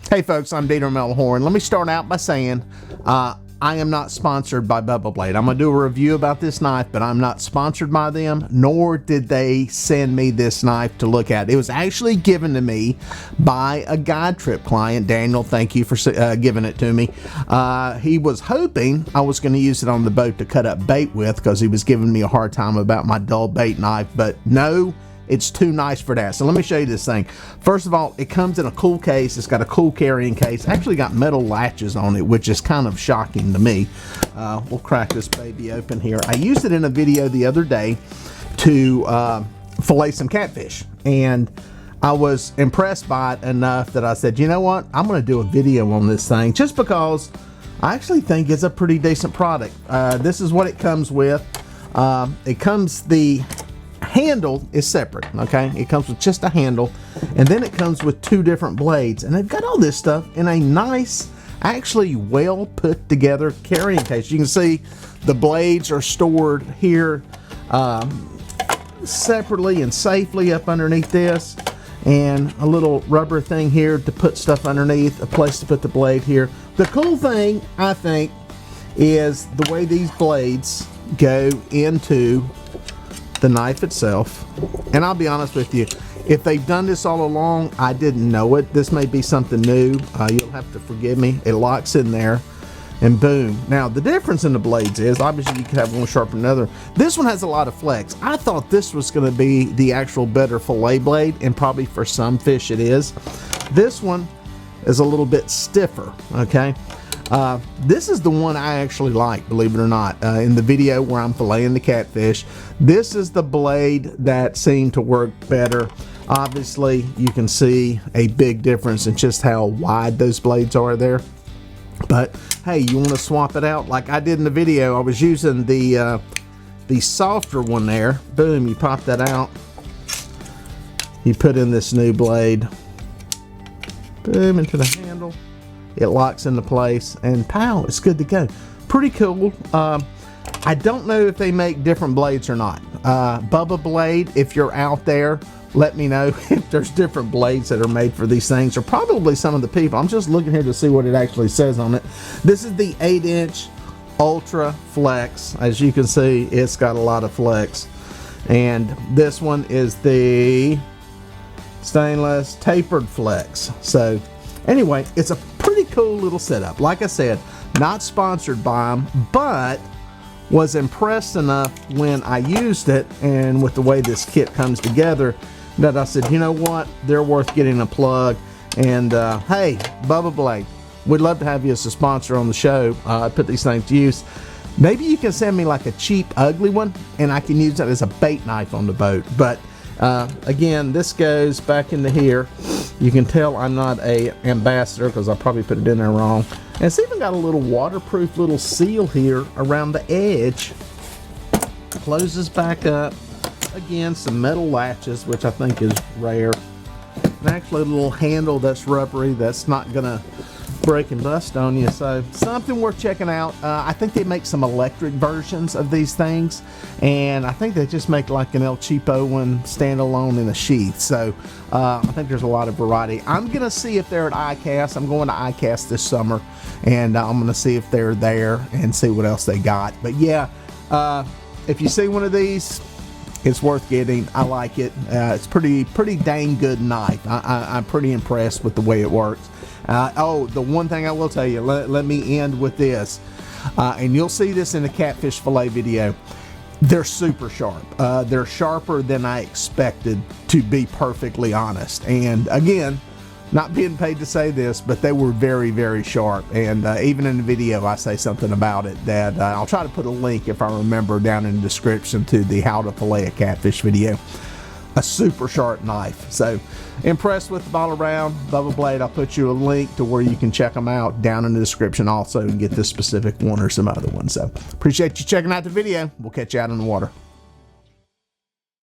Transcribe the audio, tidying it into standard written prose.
Hey folks, I'm Dieter Melhorn. Let me start out by saying I am not sponsored by Bubba Blade. I'm going to do a review about this knife, but I'm not sponsored by them, nor did they send me this knife to look at. It was actually given to me by a guide trip client. Daniel, thank you for giving it to me. He was hoping I was going to use it on the boat to cut up bait with because he was giving me a hard time about my dull bait knife, but no, it's too nice for that. So let me show you this thing. First of all, it comes in a cool case. It's got a cool carrying case. Actually got metal latches on it, which is kind of shocking to me. We'll crack this baby open here. I used it in a video the other day to fillet some catfish, and I was impressed by it enough that I said, you know what, I'm going to do a video on this thing just because I actually think it's a pretty decent product. This is what it comes with. The handle is separate, okay? It comes with just a handle, and then it comes with two different blades, and they've got all this stuff in a nice, actually well put together carrying case. You can see the blades are stored here separately and safely up underneath this, and a little rubber thing here to put stuff underneath, a place to put the blade here. The cool thing, I think, is the way these blades go into the knife itself. And I'll be honest with you, if they've done this all along, I didn't know it. This may be something new. You'll have to forgive me. It locks in there and boom. Now the difference in the blades is obviously you can have one sharper than another. This one has a lot of flex. I thought this was going to be the actual better fillet blade, and probably for some fish it is. This one is a little bit stiffer, okay? This is the one I actually like, believe it or not. In the video where I'm filleting the catfish, this is the blade that seemed to work better. Obviously, you can see a big difference in just how wide those blades are there. But hey, you want to swap it out like I did in the video. I was using the softer one there. Boom, you pop that out. You put in this new blade. Boom, into the handle. It locks into place, and pow, it's good to go. Pretty cool. I don't know if they make different blades or not. Bubba Blade, if you're out there, let me know if there's different blades that are made for these things, or probably some of the people. I'm just looking here to see what it actually says on it. This is the 8-inch Ultra Flex. As you can see, it's got a lot of flex. And this one is the stainless tapered flex. So anyway, it's a pretty cool little setup. Like I said, not sponsored by them, but was impressed enough when I used it and with the way this kit comes together that I said, you know what, they're worth getting a plug. And hey, Bubba Blade, we'd love to have you as a sponsor on the show. I put these things to use. Maybe you can send me like a cheap, ugly one, and I can use that as a bait knife on the boat. But again, this goes back into here. You can tell I'm not a ambassador because I probably put it in there wrong. And it's even got a little waterproof little seal here around the edge. Closes back up. Again, some metal latches, which I think is rare. And actually a little handle that's rubbery that's not gonna break and bust on you. So something worth checking out. I think they make some electric versions of these things, and I think they just make like an El Cheapo one standalone in a sheath. So I think there's a lot of variety. I'm gonna see if they're at ICAST. I'm going to ICAST this summer, and I'm gonna see if they're there and see what else they got. But yeah, if you see one of these, it's worth getting. I like it. It's pretty dang good knife. I'm pretty impressed with the way it works. Oh, the one thing I will tell you, let me end with this, and you'll see this in the catfish fillet video. They're super sharp. They're sharper than I expected, to be perfectly honest. And again, not being paid to say this, but they were very, very sharp. And even in the video, I say something about it that I'll try to put a link, if I remember, down in the description to the how to fillet a catfish video. A super sharp knife. So impressed with the all around Bubba Blade. I'll put you a link to where you can check them out down in the description also and get this specific one or some other ones. So appreciate you checking out the video. We'll catch you out in the water.